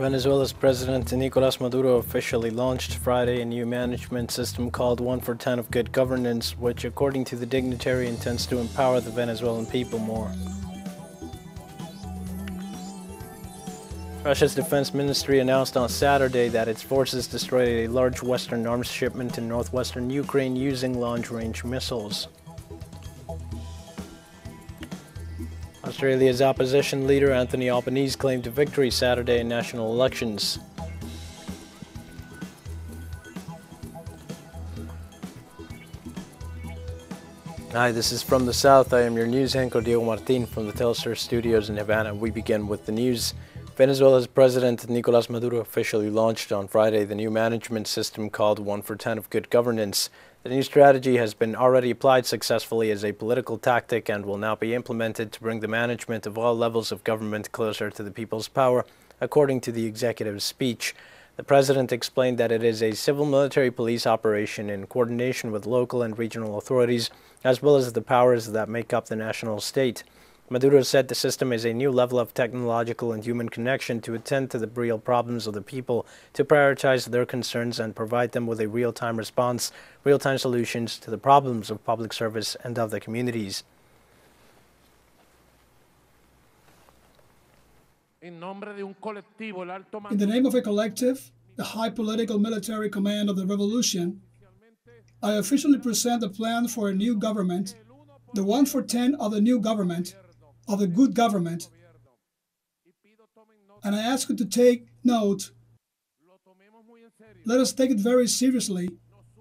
Venezuela's President Nicolas Maduro officially launched Friday a new management system called 1 for 10 of Good Governance, which, according to the dignitary, intends to empower the Venezuelan people more. Russia's defense ministry announced on Saturday that its forces destroyed a large Western arms shipment in northwestern Ukraine using long-range missiles. Australia's opposition leader Anthony Albanese claimed victory Saturday in national elections. Hi, this is From the South. I am your news anchor Diego Martin from the teleSUR studios in Havana. We begin with the news. Venezuela's President Nicolas Maduro officially launched on Friday the new management system called 1 for 10 of Good Governance. The new strategy has been already applied successfully as a political tactic and will now be implemented to bring the management of all levels of government closer to the people's power, according to the executive's speech. The president explained that it is a civil-military police operation in coordination with local and regional authorities, as well as the powers that make up the national state. Maduro said the system is a new level of technological and human connection to attend to the real problems of the people, to prioritize their concerns and provide them with a real-time response, real-time solutions to the problems of public service and of the communities. In the name of a collective, the high political military command of the revolution, I officially present the plan for a new government, the 1 for 10 of the new government, of the good government. And I ask you to take note. Let us take it very seriously.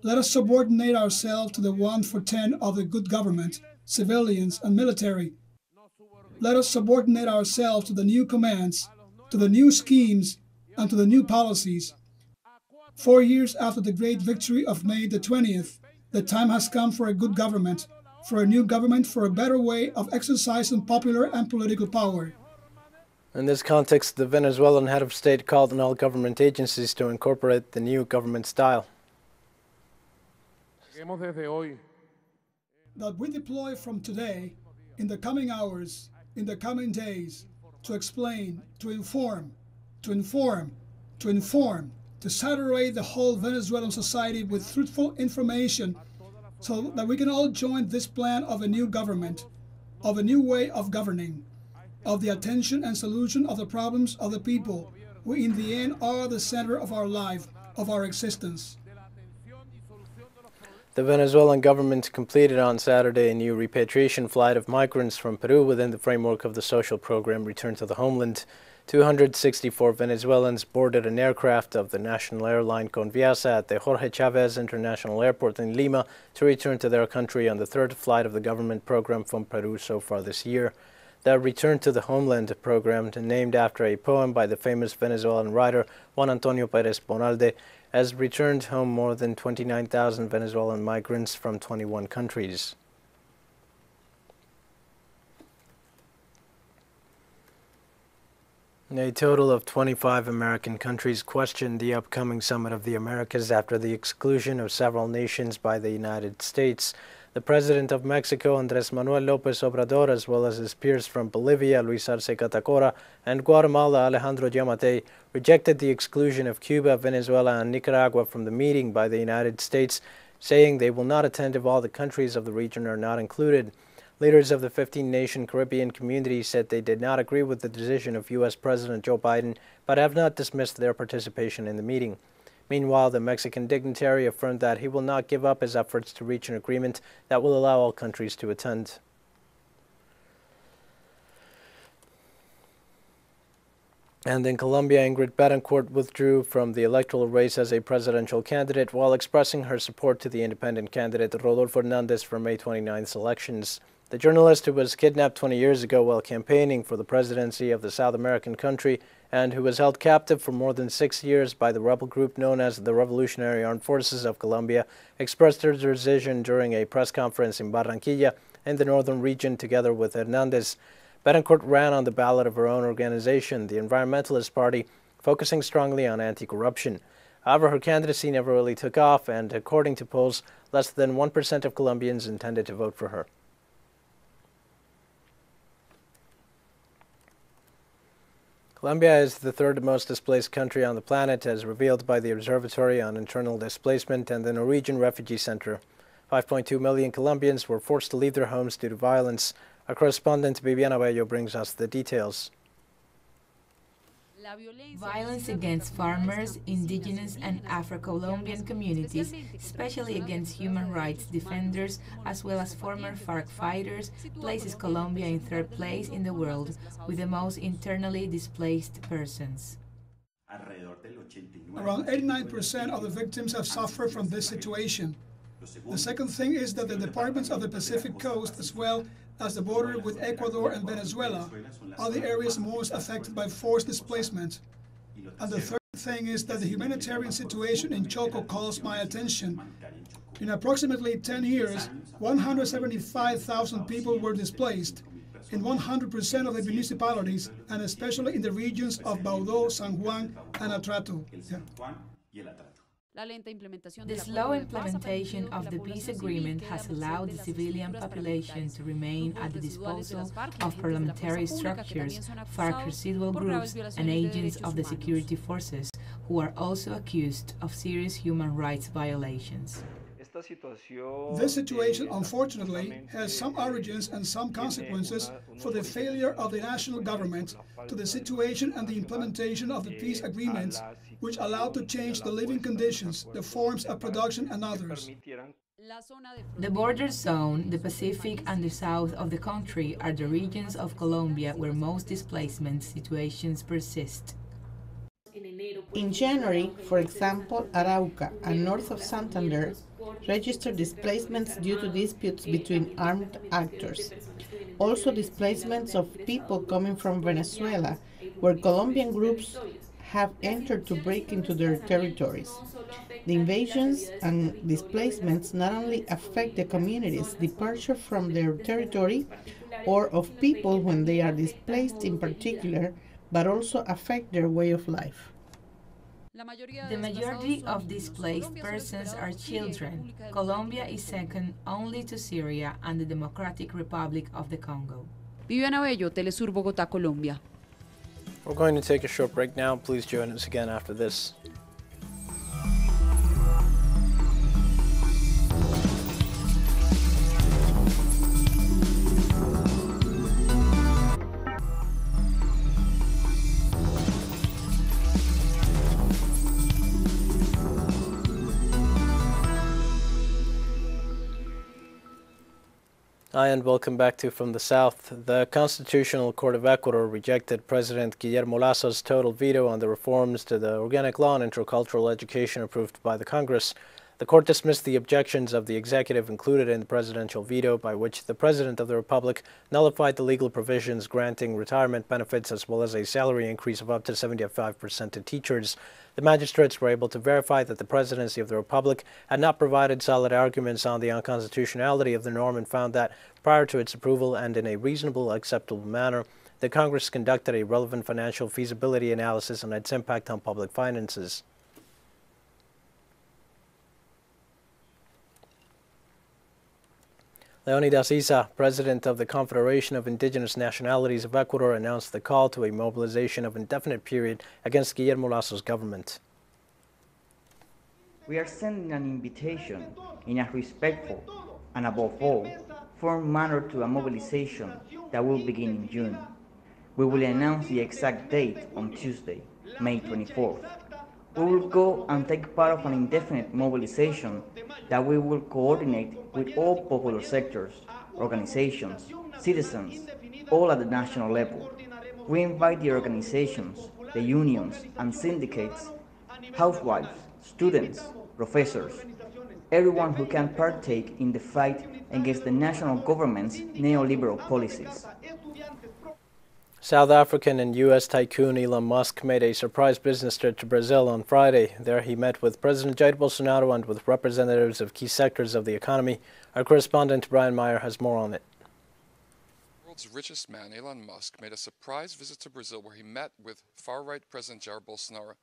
Let us subordinate ourselves to the 1 for 10 of the good government, civilians and military. Let us subordinate ourselves to the new commands, to the new schemes, and to the new policies. 4 years after the great victory of May the 20th, the time has come for a good government, for a new government, for a better way of exercising popular and political power. In this context, the Venezuelan head of state called on all government agencies to incorporate the new government style. That we deploy from today, in the coming hours, in the coming days, to explain, to inform, to saturate the whole Venezuelan society with truthful information, so that we can all join this plan of a new government, of a new way of governing, of the attention and solution of the problems of the people, who in the end are the center of our life, of our existence. The Venezuelan government completed on Saturday a new repatriation flight of migrants from Peru within the framework of the social program Return to the Homeland. 264 Venezuelans boarded an aircraft of the national airline Conviasa at the Jorge Chávez International Airport in Lima to return to their country on the third flight of the government program from Peru so far this year. The Return to the Homeland program, named after a poem by the famous Venezuelan writer Juan Antonio Pérez Bonalde, has returned home more than 29,000 Venezuelan migrants from 21 countries. A total of 25 American countries questioned the upcoming Summit of the Americas after the exclusion of several nations by the United States. The President of Mexico, Andrés Manuel López Obrador, as well as his peers from Bolivia, Luis Arce Catacora, and Guatemala, Alejandro Yamatei, rejected the exclusion of Cuba, Venezuela, and Nicaragua from the meeting by the United States, saying they will not attend if all the countries of the region are not included. Leaders of the 15-nation Caribbean community said they did not agree with the decision of U.S. President Joe Biden, but have not dismissed their participation in the meeting. Meanwhile, the Mexican dignitary affirmed that he will not give up his efforts to reach an agreement that will allow all countries to attend. And in Colombia, Ingrid Betancourt withdrew from the electoral race as a presidential candidate while expressing her support to the independent candidate Rodolfo Hernández for May 29th elections. The journalist who was kidnapped 20 years ago while campaigning for the presidency of the South American country and who was held captive for more than 6 years by the rebel group known as the Revolutionary Armed Forces of Colombia expressed her decision during a press conference in Barranquilla in the northern region together with Hernández. Betancourt ran on the ballot of her own organization, the Environmentalist Party, focusing strongly on anti-corruption. However, her candidacy never really took off, and according to polls, less than 1% of Colombians intended to vote for her. Colombia is the third most displaced country on the planet, as revealed by the Observatory on Internal Displacement and the Norwegian Refugee Center. 5.2 million Colombians were forced to leave their homes due to violence. Our correspondent Viviana Bello brings us the details. Violence against farmers, indigenous and Afro-Colombian communities, especially against human rights defenders as well as former FARC fighters, places Colombia in third place in the world with the most internally displaced persons. Around 89% of the victims have suffered from this situation. The second thing is that the departments of the Pacific Coast, as well as the border with Ecuador and Venezuela, are the areas most affected by forced displacement. And the third thing is that the humanitarian situation in Choco calls my attention. In approximately 10 years, 175,000 people were displaced in 100% of the municipalities, and especially in the regions of Baudó, San Juan, and Atrato. The slow implementation of the peace agreement has allowed the civilian population to remain at the disposal of paramilitary structures, FARC residual groups, and agents of the security forces, who are also accused of serious human rights violations. This situation, unfortunately, has some origins and some consequences for the failure of the national government to the situation and the implementation of the peace agreements, which allowed to change the living conditions, the forms of production, and others. The border zone, the Pacific, and the south of the country are the regions of Colombia where most displacement situations persist. In January, for example, Arauca and north of Santander registered displacements due to disputes between armed actors. Also displacements of people coming from Venezuela, where Colombian groups have entered to break into their territories. The invasions and displacements not only affect the communities' departure from their territory or of people when they are displaced in particular, but also affect their way of life. The majority of displaced persons are children. Colombia is second only to Syria and the Democratic Republic of the Congo. Viviana Bello, teleSUR, Bogotá, Colombia. We're going to take a short break now. Please join us again after this. Hi, and welcome back to From the South. The Constitutional Court of Ecuador rejected President Guillermo Lazo's total veto on the reforms to the organic law and intercultural education approved by the Congress. The court dismissed the objections of the executive included in the presidential veto, by which the President of the Republic nullified the legal provisions granting retirement benefits as well as a salary increase of up to 75% to teachers. The magistrates were able to verify that the Presidency of the Republic had not provided solid arguments on the unconstitutionality of the norm and found that, prior to its approval and in a reasonable, acceptable manner, the Congress conducted a relevant financial feasibility analysis on its impact on public finances. Leonidas Issa, president of the Confederation of Indigenous Nationalities of Ecuador, announced the call to a mobilization of indefinite period against Guillermo Lazo's government. We are sending an invitation in a respectful and, above all, firm manner to a mobilization that will begin in June. We will announce the exact date on Tuesday, May 24th. We will go and take part of an indefinite mobilization that we will coordinate with all popular sectors, organizations, citizens, all at the national level. We invite the organizations, the unions and syndicates, housewives, students, professors, everyone who can partake in the fight against the national government's neoliberal policies. South African and U.S. tycoon Elon Musk made a surprise business trip to Brazil on Friday. There he met with President Jair Bolsonaro and with representatives of key sectors of the economy. Our correspondent Brian Meyer has more on it. The world's richest man, Elon Musk, made a surprise visit to Brazil where he met with far-right President Jair Bolsonaro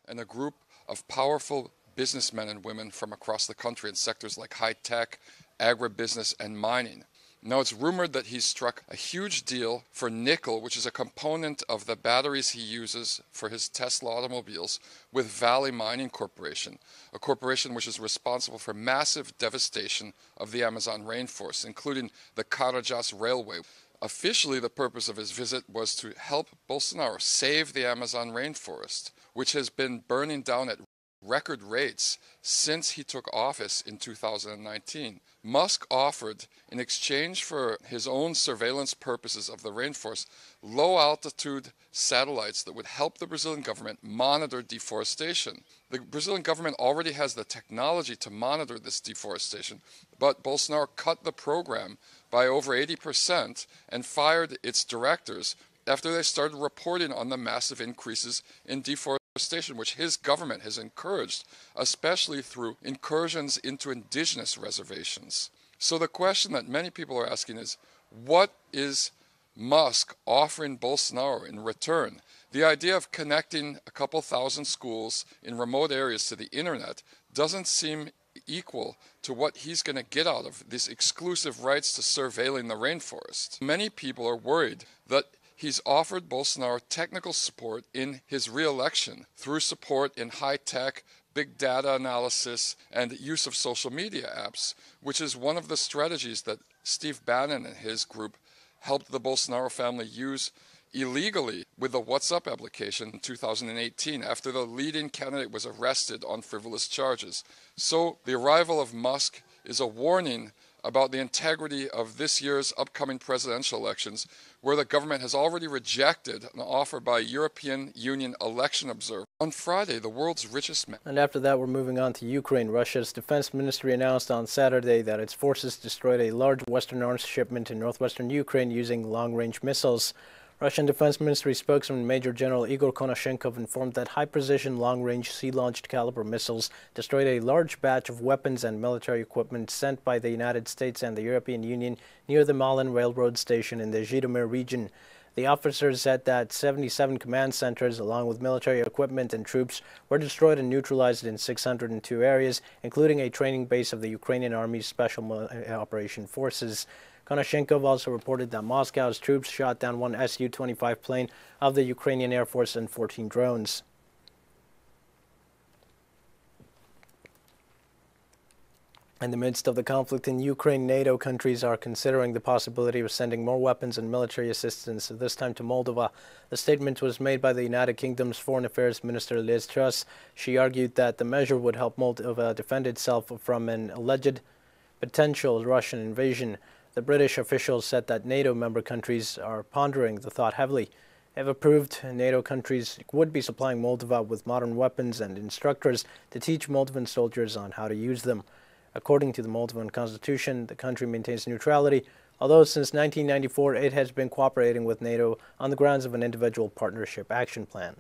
and a group of powerful businessmen and women from across the country in sectors like high-tech, agribusiness, and mining. Now, it's rumored that he's struck a huge deal for nickel, which is a component of the batteries he uses for his Tesla automobiles, with Valley Mining Corporation, a corporation which is responsible for massive devastation of the Amazon rainforest, including the Carajás Railway. Officially, the purpose of his visit was to help Bolsonaro save the Amazon rainforest, which has been burning down at record rates since he took office in 2019. Musk offered, in exchange for his own surveillance purposes of the rainforest, low-altitude satellites that would help the Brazilian government monitor deforestation. The Brazilian government already has the technology to monitor this deforestation, but Bolsonaro cut the program by over 80% and fired its directors after they started reporting on the massive increases in deforestation, which his government has encouraged, especially through incursions into indigenous reservations. So the question that many people are asking is, what is Musk offering Bolsonaro in return? The idea of connecting a couple thousand schools in remote areas to the internet doesn't seem equal to what he's going to get out of these exclusive rights to surveilling the rainforest. Many people are worried that he's offered Bolsonaro technical support in his re-election through support in high-tech, big data analysis, and use of social media apps, which is one of the strategies that Steve Bannon and his group helped the Bolsonaro family use illegally with the WhatsApp application in 2018 after the leading candidate was arrested on frivolous charges. So the arrival of Musk is a warning about the integrity of this year's upcoming presidential elections, where the government has already rejected an offer by European Union election observers. On Friday, the world's richest man. And after that, we're moving on to Ukraine. Russia's defense ministry announced on Saturday that its forces destroyed a large Western arms shipment in northwestern Ukraine using long-range missiles. Russian Defense Ministry spokesman Major General Igor Konashenkov informed that high-precision, long-range, sea-launched caliber missiles destroyed a large batch of weapons and military equipment sent by the United States and the European Union near the Malin Railroad Station in the Zhytomyr region. The officers said that 77 command centers, along with military equipment and troops, were destroyed and neutralized in 602 areas, including a training base of the Ukrainian Army's Special Operation Forces. Konashenkov also reported that Moscow's troops shot down one Su-25 plane of the Ukrainian Air Force and 14 drones. In the midst of the conflict in Ukraine, NATO countries are considering the possibility of sending more weapons and military assistance, this time to Moldova. The statement was made by the United Kingdom's Foreign Affairs Minister Liz Truss. She argued that the measure would help Moldova defend itself from an alleged potential Russian invasion. The British officials said that NATO member countries are pondering the thought heavily. If approved, NATO countries would be supplying Moldova with modern weapons and instructors to teach Moldovan soldiers on how to use them. According to the Moldovan constitution, the country maintains neutrality, although since 1994 it has been cooperating with NATO on the grounds of an individual partnership action plan.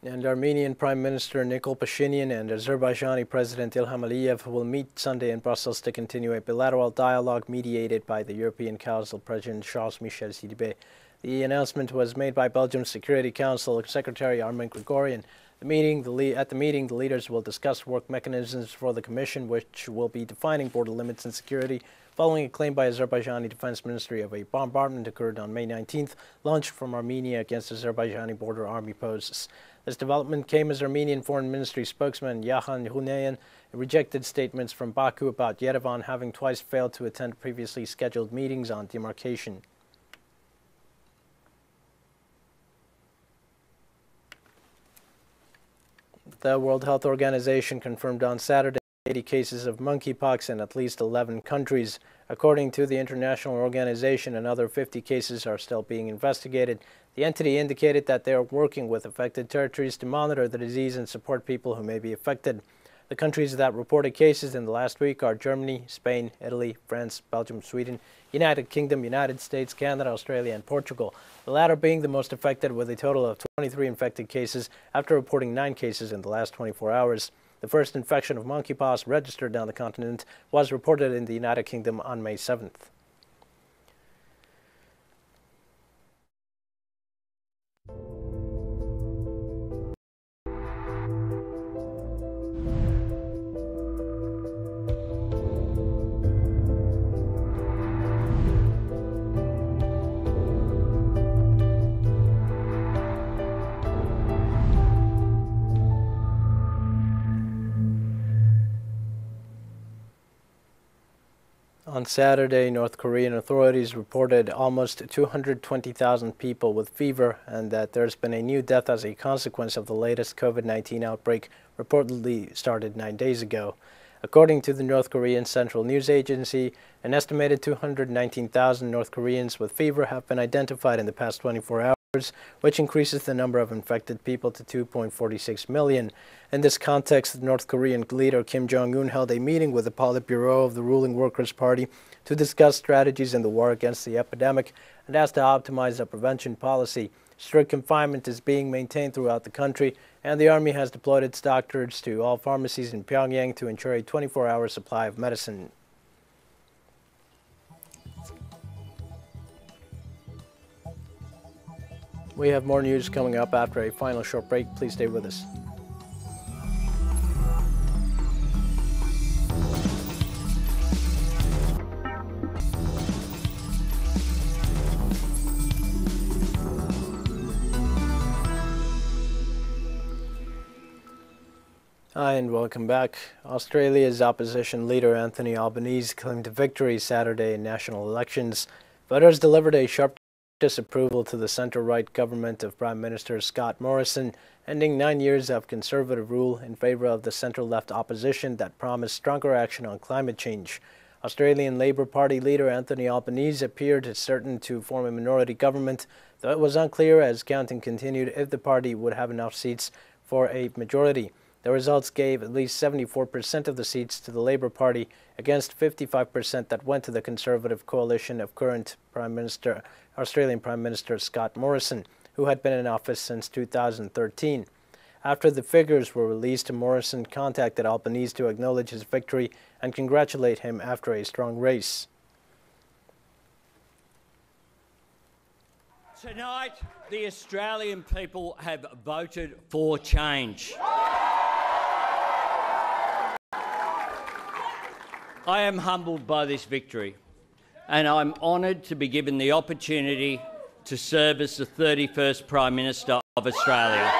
And Armenian Prime Minister Nikol Pashinyan and Azerbaijani President Ilham Aliyev will meet Sunday in Brussels to continue a bilateral dialogue mediated by the European Council President Charles Michel Sidibe. The announcement was made by Belgium's Security Council Secretary Armin Grigorian. At the meeting, the leaders will discuss work mechanisms for the Commission, which will be defining border limits and security, following a claim by Azerbaijani Defense Ministry of a bombardment occurred on May 19th, launched from Armenia against Azerbaijani border army posts. This development came as Armenian Foreign Ministry spokesman Yahan Hunayan rejected statements from Baku about Yerevan having twice failed to attend previously scheduled meetings on demarcation. The World Health Organization confirmed on Saturday 80 cases of monkeypox in at least 11 countries. According to the international organization, another 50 cases are still being investigated. The entity indicated that they are working with affected territories to monitor the disease and support people who may be affected. The countries that reported cases in the last week are Germany, Spain, Italy, France, Belgium, Sweden, United Kingdom, United States, Canada, Australia, and Portugal, the latter being the most affected with a total of 23 infected cases after reporting 9 cases in the last 24 hours. The first infection of monkeypox registered on the continent was reported in the United Kingdom on May 7th. On Saturday, North Korean authorities reported almost 220,000 people with fever and that there's been a new death as a consequence of the latest COVID-19 outbreak reportedly started 9 days ago. According to the North Korean Central News Agency, an estimated 219,000 North Koreans with fever have been identified in the past 24 hours, which increases the number of infected people to 2.46 million. In this context, the North Korean leader Kim Jong-un held a meeting with the Politburo of the ruling Workers' Party to discuss strategies in the war against the epidemic and asked to optimize the prevention policy. Strict confinement is being maintained throughout the country, and the Army has deployed its doctors to all pharmacies in Pyongyang to ensure a 24-hour supply of medicine. We have more news coming up after a final short break. Please stay with us. Hi and welcome back. Australia's opposition leader Anthony Albanese claimed victory Saturday in national elections. Voters delivered a sharp disapproval to the centre-right government of Prime Minister Scott Morrison, ending 9 years of conservative rule in favour of the centre-left opposition that promised stronger action on climate change. Australian Labor Party leader Anthony Albanese appeared certain to form a minority government, though it was unclear as counting continued if the party would have enough seats for a majority. The results gave at least 74% of the seats to the Labour Party against 55% that went to the Conservative coalition of current Australian Prime Minister Scott Morrison, who had been in office since 2013. After the figures were released, Morrison contacted Albanese to acknowledge his victory and congratulate him after a strong race. Tonight, the Australian people have voted for change. I am humbled by this victory, and I'm honoured to be given the opportunity to serve as the 31st Prime Minister of Australia.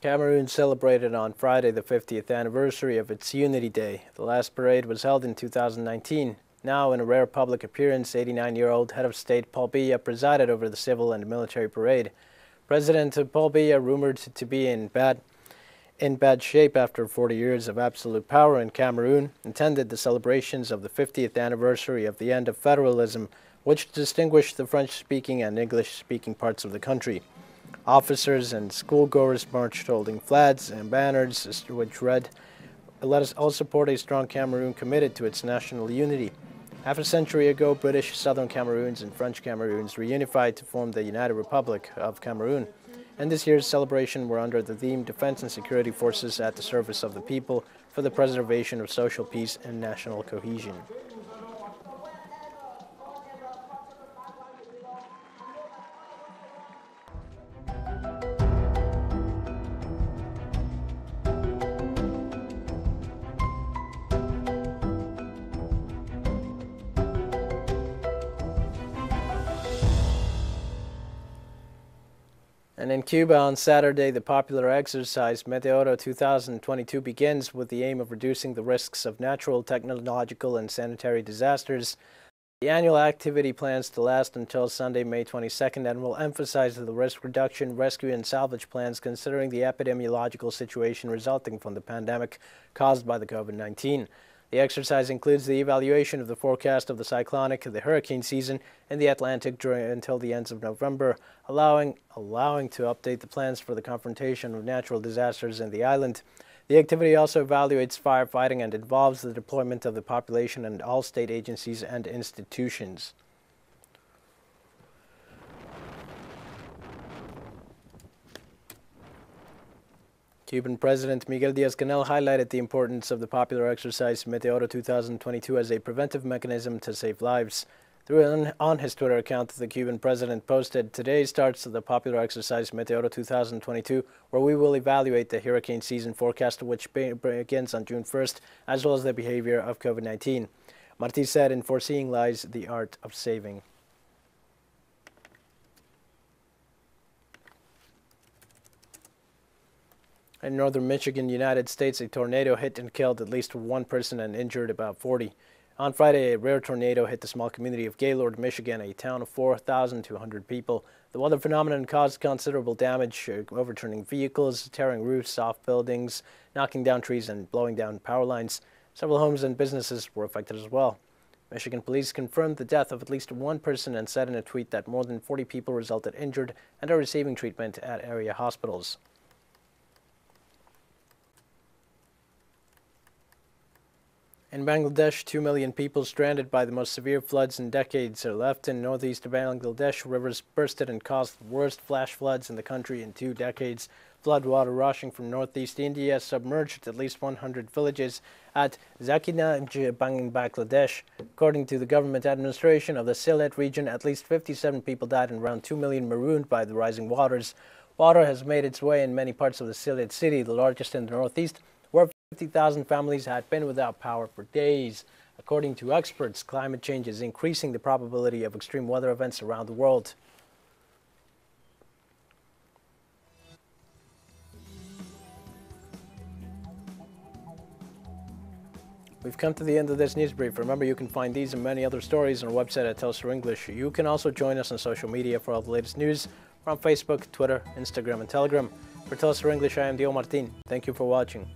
Cameroon celebrated on Friday the 50th anniversary of its Unity Day. The last parade was held in 2019. Now, in a rare public appearance, 89-year-old head of state Paul Biya presided over the civil and military parade. President Paul Biya, rumored to be in bad shape after 40 years of absolute power in Cameroon, attended the celebrations of the 50th anniversary of the end of federalism, which distinguished the French-speaking and English-speaking parts of the country. Officers and schoolgoers marched holding flags and banners which read, "Let us all support a strong Cameroon committed to its national unity." Half a century ago, British Southern Cameroons and French Cameroons reunified to form the United Republic of Cameroon. And this year's celebration were under the theme Defense and Security Forces at the Service of the People for the Preservation of Social Peace and National Cohesion. And in Cuba on Saturday, the popular exercise Meteoro 2022 begins with the aim of reducing the risks of natural, technological, and sanitary disasters. The annual activity plans to last until Sunday, May 22nd, and will emphasize the risk reduction, rescue, and salvage plans considering the epidemiological situation resulting from the pandemic caused by the COVID-19. The exercise includes the evaluation of the forecast of the cyclonic, the hurricane season in the Atlantic until the end of November, allowing to update the plans for the confrontation of natural disasters in the island. The activity also evaluates firefighting and involves the deployment of the population and all state agencies and institutions. Cuban President Miguel Díaz-Canel highlighted the importance of the popular exercise Meteoro 2022 as a preventive mechanism to save lives. On his Twitter account, the Cuban president posted, "Today starts the popular exercise Meteoro 2022, where we will evaluate the hurricane season forecast, which begins on June 1st, as well as the behavior of COVID-19. Martí said, "In foreseeing lies the art of saving." In northern Michigan, United States, a tornado hit and killed at least one person and injured about 40. On Friday, a rare tornado hit the small community of Gaylord, Michigan, a town of 4,200 people. The weather phenomenon caused considerable damage, overturning vehicles, tearing roofs off buildings, knocking down trees, and blowing down power lines. Several homes and businesses were affected as well. Michigan police confirmed the death of at least one person and said in a tweet that more than 40 people resulted injured and are receiving treatment at area hospitals. In Bangladesh, 2 million people stranded by the most severe floods in decades are left in northeast Bangladesh. Rivers bursted and caused the worst flash floods in the country in 2 decades. Floodwater rushing from northeast India submerged at least 100 villages at Zakinaj, Bangladesh. According to the government administration of the Sylhet region, at least 57 people died and around 2 million marooned by the rising waters. Water has made its way in many parts of the Sylhet city, the largest in the northeast, where 50,000 families had been without power for days. According to experts, climate change is increasing the probability of extreme weather events around the world. We've come to the end of this news brief. Remember, you can find these and many other stories on our website at teleSUR English. You can also join us on social media for all the latest news. We're on Facebook, Twitter, Instagram, and Telegram. For teleSUR English, I am Diego Martin. Thank you for watching.